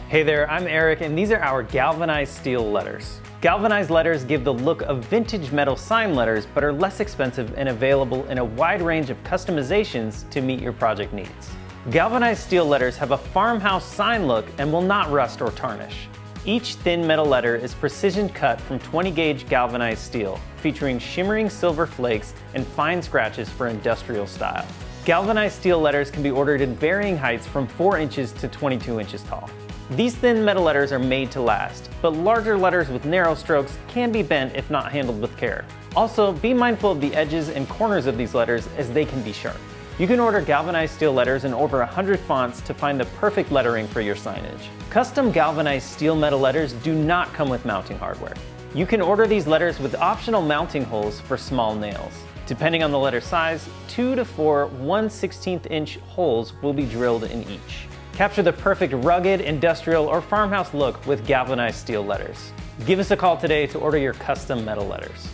Hey there, I'm Eric, and these are our galvanized steel letters. Galvanized letters give the look of vintage metal sign letters, but are less expensive and available in a wide range of customizations to meet your project needs. Galvanized steel letters have a farmhouse sign look and will not rust or tarnish. Each thin metal letter is precision cut from 20-gauge galvanized steel, featuring shimmering silver flakes and fine scratches for industrial style. Galvanized steel letters can be ordered in varying heights from 4 inches to 22 inches tall. These thin metal letters are made to last, but larger letters with narrow strokes can be bent if not handled with care. Also, be mindful of the edges and corners of these letters as they can be sharp. You can order galvanized steel letters in over 100 fonts to find the perfect lettering for your signage. Custom galvanized steel metal letters do not come with mounting hardware. You can order these letters with optional mounting holes for small nails. Depending on the letter size, 2 to 4 1/16 inch holes will be drilled in each. Capture the perfect rugged, industrial, or farmhouse look with galvanized steel letters. Give us a call today to order your custom metal letters.